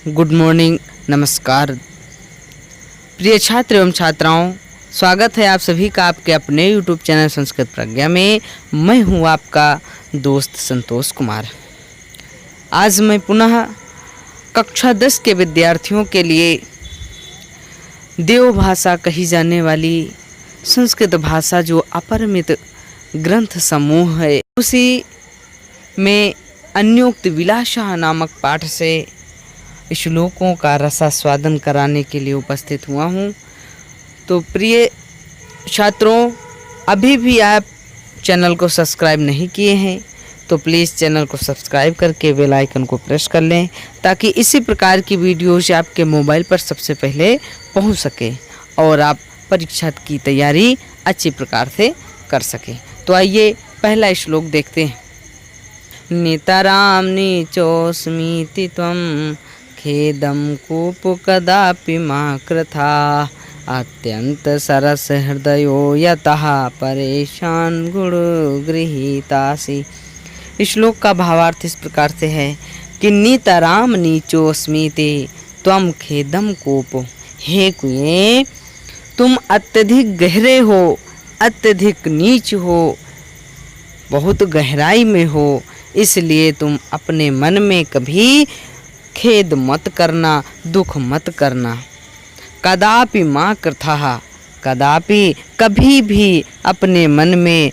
Good morning, नमस्कार प्रिय छात्र एवं छात्राओं। स्वागत है आप सभी का आपके अपने यूट्यूब चैनल संस्कृत प्रज्ञा में। मैं हूं आपका दोस्त संतोष कुमार। आज मैं पुनः कक्षा 10 के विद्यार्थियों के लिए देव भाषा कही जाने वाली संस्कृत भाषा जो अपरिमित ग्रंथ समूह है, उसी में अन्योक्त विलासा नामक पाठ से श्लोकों का रसास्वादन कराने के लिए उपस्थित हुआ हूँ। तो प्रिय छात्रों, अभी भी आप चैनल को सब्सक्राइब नहीं किए हैं तो प्लीज़ चैनल को सब्सक्राइब करके बेल आइकन को प्रेस कर लें, ताकि इसी प्रकार की वीडियोज आपके मोबाइल पर सबसे पहले पहुंच सके और आप परीक्षा की तैयारी अच्छी प्रकार से कर सकें। तो आइए पहला श्लोक देखते हैं। नितरां नीचोऽस्मीति त्वं खेदं कूप कदापि मा कृथा अत्यंत सरस हृदयो यतः परेशान गुण गृहीतासि। श्लोक का भावार्थ इस प्रकार से है कि नितराम नीचोऽस्मीति त्वं खेदम कूप, हे कुएं तुम अत्यधिक गहरे हो, अत्यधिक नीच हो, बहुत गहराई में हो, इसलिए तुम अपने मन में कभी खेद मत करना, दुख मत करना। कदापि माँ कृथा, कदापि कभी भी अपने मन में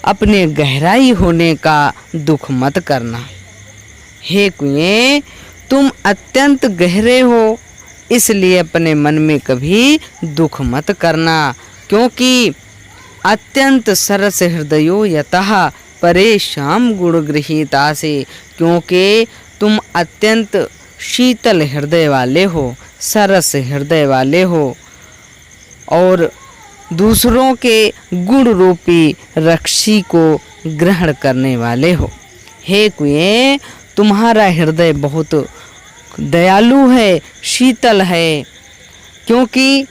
अपने गहराई होने का दुख मत करना। हे कुएं तुम अत्यंत गहरे हो, इसलिए अपने मन में कभी दुख मत करना, क्योंकि अत्यंत सरस हृदयो यतः परेशान गुण गृहीतासि, क्योंकि तुम अत्यंत शीतल हृदय वाले हो, सरस हृदय वाले हो और दूसरों के गुण रूपी रक्षी को ग्रहण करने वाले हो। हे कुएं तुम्हारा हृदय बहुत दयालु है, शीतल है, क्योंकि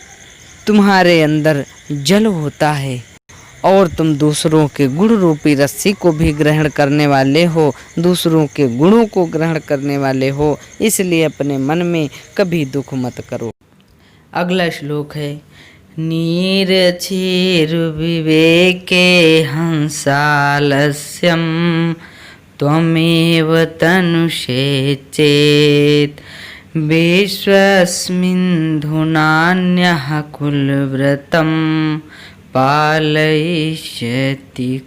तुम्हारे अंदर जल होता है और तुम दूसरों के गुण रूपी रस्सी को भी ग्रहण करने वाले हो, दूसरों के गुणों को ग्रहण करने वाले हो, इसलिए अपने मन में कभी दुख मत करो। अगला श्लोक है। नीरचीर विवेके हंसालस्यं त्वमेव तनुषे चेत् विश्वस्मिन् धुनान्यः कुलव्रतं पालयिष्यति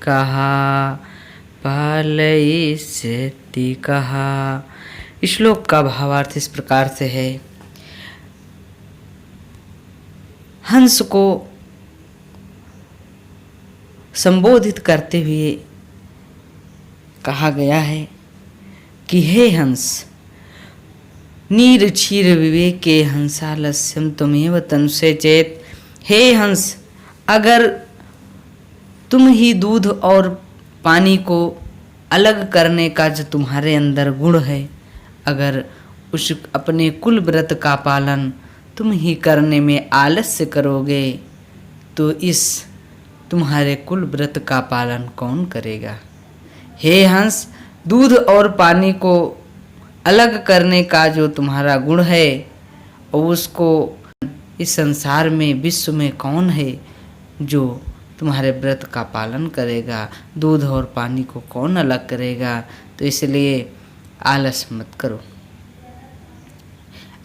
कः, पालयिष्यति कः। श्लोक का भावार्थ इस प्रकार से है। हंस को संबोधित करते हुए कहा गया है कि हे हंस, नीर क्षीर विवेके हंसालस्यम त्वमेव तनुषे चेत्। हे हंस, अगर तुम ही दूध और पानी को अलग करने का जो तुम्हारे अंदर गुण है, अगर उस अपने कुल व्रत का पालन तुम ही करने में आलस्य करोगे तो इस तुम्हारे कुल व्रत का पालन कौन करेगा। हे हंस, दूध और पानी को अलग करने का जो तुम्हारा गुण है और उसको इस संसार में, विश्व में कौन है जो तुम्हारे व्रत का पालन करेगा। दूध और पानी को कौन अलग करेगा, तो इसलिए आलस मत करो।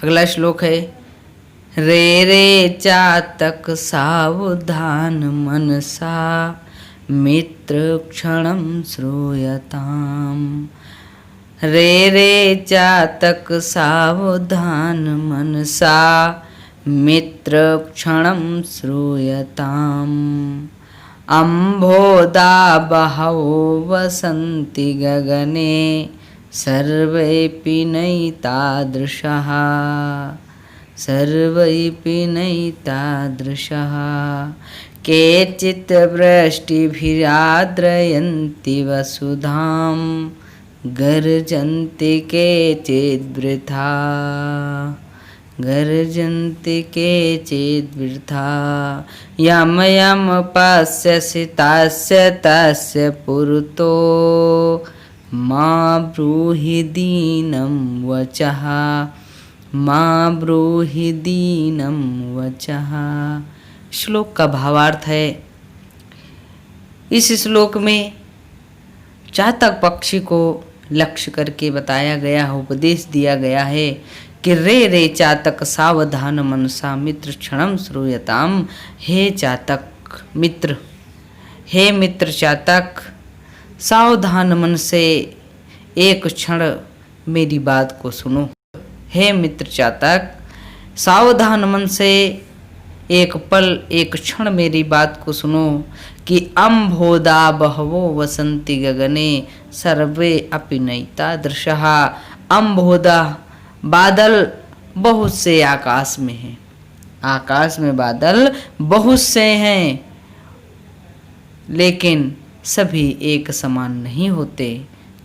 अगला श्लोक है। रे रे चातक सावधान मनसा मित्र क्षणं श्रूयताम्। रे रे चातक सावधान मनसा मित्र क्षणं श्रूयताम्। अम्भोदा बहवो वसन्ति गगने सर्वेऽपि नैतादृशः, सर्वैपि नैतादृशः। केचित् वृष्टिभिराद्रयन्ति वसुधां गर्जन्ति केचिद्वृथा, गर्जन्ति केचिद्वृथा। यम यम पश्यसि तस्य तस्य पुरतो मा ब्रूहि दीनं वचः। मां ब्रूहि दीनं वचः। श्लोक का भावार्थ है, इस श्लोक में चातक पक्षी को लक्ष्य करके बताया गया है, उपदेश दिया गया है कि रे रे चातक सावधान मनसा मित्र क्षणम श्रूयताम। हे चातक मित्र, हे मित्र चातक, सावधान मन से एक क्षण मेरी बात को सुनो। हे मित्र चातक, सावधान मन से एक पल एक क्षण मेरी बात को सुनो कि अम्भोदा बहवो वसंति गगने सर्वे अपि नैतादृशः। अम्भोदा बादल बहुत से आकाश में हैं, आकाश में बादल बहुत से हैं, लेकिन सभी एक समान नहीं होते,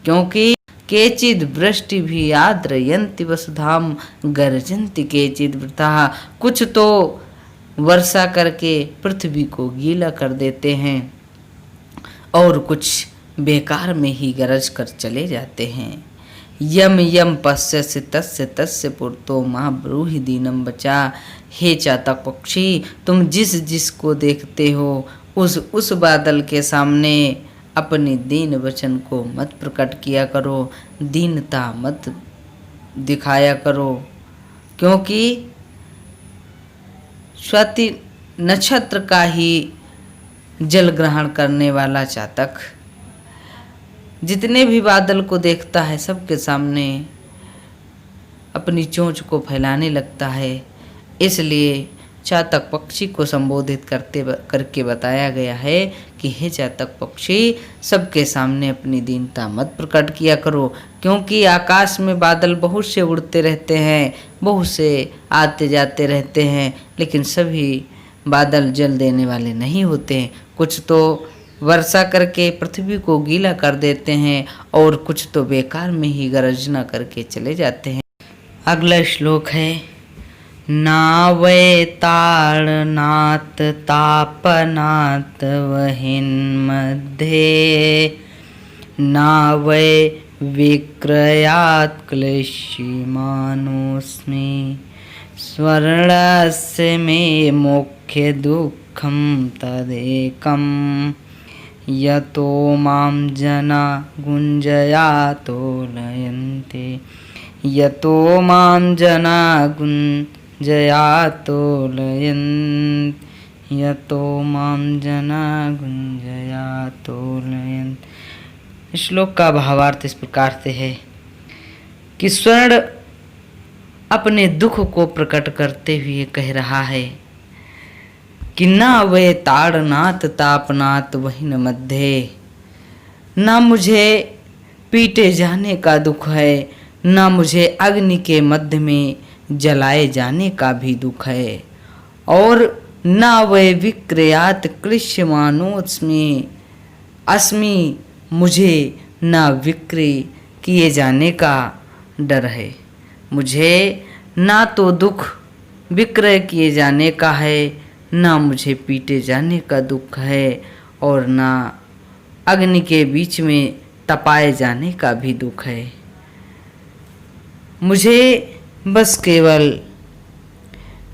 क्योंकि केचिद वृष्टि भी आद्रयन्ति वसुधाम गर्जन्ति केचिद वृथा। कुछ तो वर्षा करके पृथ्वी को गीला कर देते हैं और कुछ बेकार में ही गरज कर चले जाते हैं। यम यम पश्यसि तस्य तस्य पुरतो मां ब्रूहि दीनं वचः। हे चातक पक्षी, तुम जिस जिस को देखते हो उस बादल के सामने अपने दीन वचन को मत प्रकट किया करो, दीनता मत दिखाया करो, क्योंकि स्वाति नक्षत्र का ही जल ग्रहण करने वाला चातक जितने भी बादल को देखता है सबके सामने अपनी चोंच को फैलाने लगता है। इसलिए चातक पक्षी को संबोधित करके बताया गया है कि हे चातक पक्षी, सबके सामने अपनी दीनता मत प्रकट किया करो, क्योंकि आकाश में बादल बहुत से उड़ते रहते हैं, बहुत से आते जाते रहते हैं, लेकिन सभी बादल जल देने वाले नहीं होते। कुछ तो वर्षा करके पृथ्वी को गीला कर देते हैं और कुछ तो बेकार में ही गर्जना करके चले जाते हैं। अगला श्लोक है, नावै ताड़नात् तापनात् वहिन्मध्ये नावै विक्रयात् क्लेश्यमानोऽस्मि स्वर्णस्य मे मोक्ष दुःखं तदेकं यतो मां जना गुञ्जयातो लयन्ते यतो मां जना गुञ्जयातो लयन्ते यतो मां जना गुञ्जयातो लयन्ते। श्लोक का भावार्थ इस प्रकार से है कि स्वर्ण अपने दुख को प्रकट करते हुए कह रहा है कि ना वे ताड़नाथ तापनाथ वहीन मध्य, ना मुझे पीटे जाने का दुख है, ना मुझे अग्नि के मध्य में जलाए जाने का भी दुख है, और ना वे विक्रयात क्लिश्यमानोऽस्मि अस्मि, मुझे ना विक्रय किए जाने का डर है। मुझे ना तो दुख विक्रय किए जाने का है, ना मुझे पीटे जाने का दुख है, और ना अग्नि के बीच में तपाए जाने का भी दुख है। मुझे बस केवल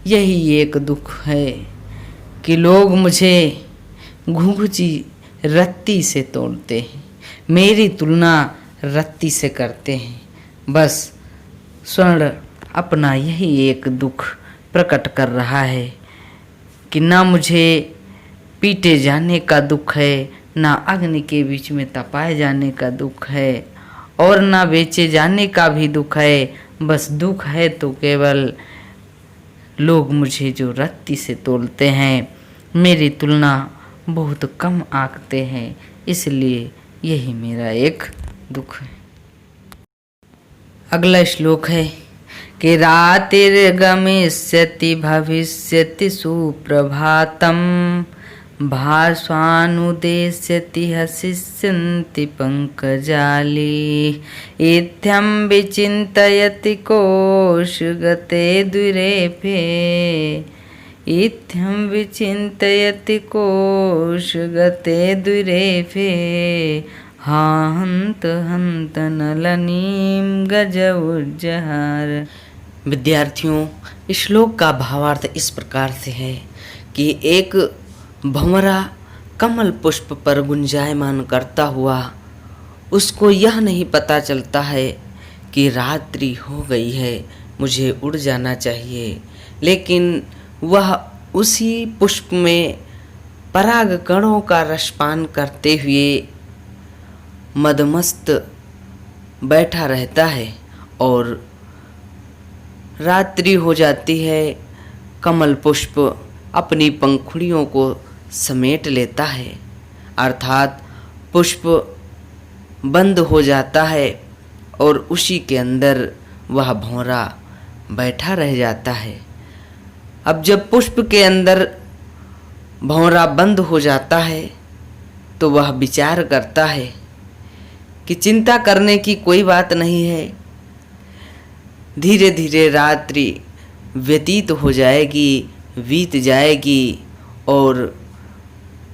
यही एक दुख है कि लोग मुझे घुंघची रत्ती से तोड़ते हैं, मेरी तुलना रत्ती से करते हैं। बस स्वर्ण अपना यही एक दुख प्रकट कर रहा है कि ना मुझे पीटे जाने का दुख है, ना अग्नि के बीच में तपाए जाने का दुख है, और ना बेचे जाने का भी दुख है। बस दुख है तो केवल लोग मुझे जो रत्ती से तोलते हैं, मेरी तुलना बहुत कम आंकते हैं, इसलिए यही मेरा एक दुख है। अगला श्लोक है कि रातिर्गमिष्यति भविष्यति सुप्रभातम भास्वानुदेश्यति हसिष्यन्ति पंकजाली इत्थं विचिन्तयति कोशगते द्विरेफे इत्थं विचिन्तयति कोशगते द्विरेफे हन्त हन्त नलनीं गज उज्जहार। विद्यार्थियों, इस श्लोक का भावार्थ इस प्रकार से है कि एक भंवरा कमल पुष्प पर गुंजायमान करता हुआ उसको यह नहीं पता चलता है कि रात्रि हो गई है, मुझे उड़ जाना चाहिए, लेकिन वह उसी पुष्प में पराग कणों का रसपान करते हुए मदमस्त बैठा रहता है और रात्रि हो जाती है। कमल पुष्प अपनी पंखुड़ियों को समेट लेता है, अर्थात पुष्प बंद हो जाता है और उसी के अंदर वह भंवरा बैठा रह जाता है। अब जब पुष्प के अंदर भंवरा बंद हो जाता है तो वह विचार करता है कि चिंता करने की कोई बात नहीं है, धीरे धीरे रात्रि व्यतीत हो जाएगी, बीत जाएगी और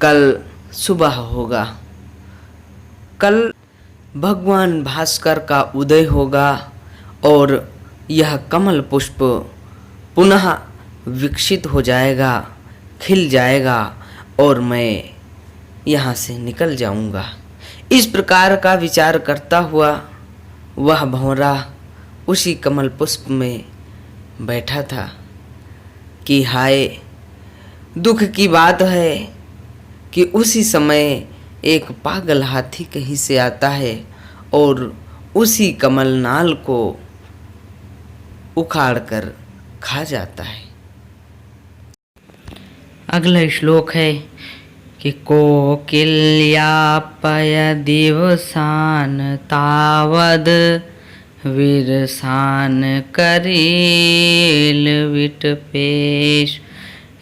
कल सुबह होगा। कल भगवान भास्कर का उदय होगा और यह कमल पुष्प पुनः विकसित हो जाएगा, खिल जाएगा और मैं यहाँ से निकल जाऊँगा। इस प्रकार का विचार करता हुआ वह भंवरा उसी कमल पुष्प में बैठा था कि हाय, दुख की बात है कि उसी समय एक पागल हाथी कहीं से आता है और उसी कमल नाल को उखाड़ कर खा जाता है। अगला श्लोक है कि कोकिल्यापय दिवसान तावद विरसान करील विटपेश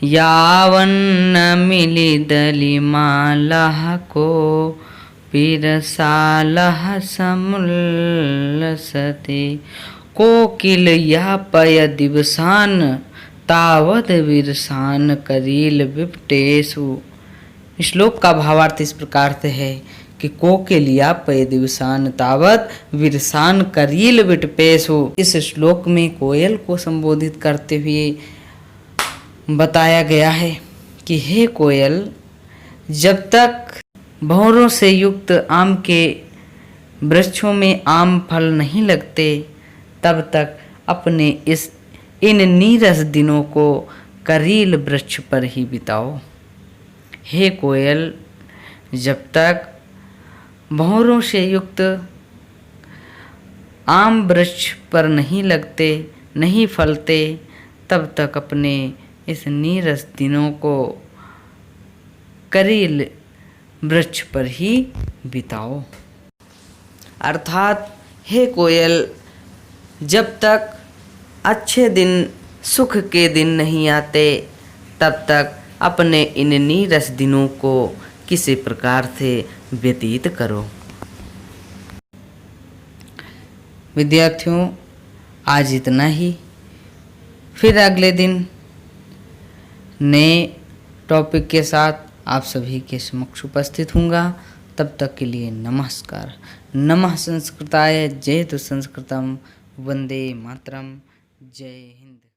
यावन्न मिलिदलिमालः को पिरसालः समुल्लसते। कोकिलयापय दिवसान तावद विरसान करील विपटेषु। श्लोक का भावार्थ इस प्रकार से है कि कोकिलयापय दिवसान तावत विरसान करील विटपेषु। इस श्लोक में कोयल को संबोधित करते हुए बताया गया है कि हे कोयल, जब तक भंवरों से युक्त आम के वृक्षों में आम फल नहीं लगते तब तक अपने इन नीरस दिनों को करील वृक्ष पर ही बिताओ। हे कोयल, जब तक भंवरों से युक्त आम वृक्ष पर नहीं लगते, नहीं फलते, तब तक अपने इस नीरस दिनों को करील वृक्ष पर ही बिताओ। अर्थात हे कोयल, जब तक अच्छे दिन, सुख के दिन नहीं आते तब तक अपने इन नीरस दिनों को किसी प्रकार से व्यतीत करो। विद्यार्थियों, आज इतना ही। फिर अगले दिन नए टॉपिक के साथ आप सभी के समक्ष उपस्थित होऊंगा। तब तक के लिए नमस्कार। नमः संस्कृताय जयतु संस्कृतम, वंदे मातरम। जय हिंद।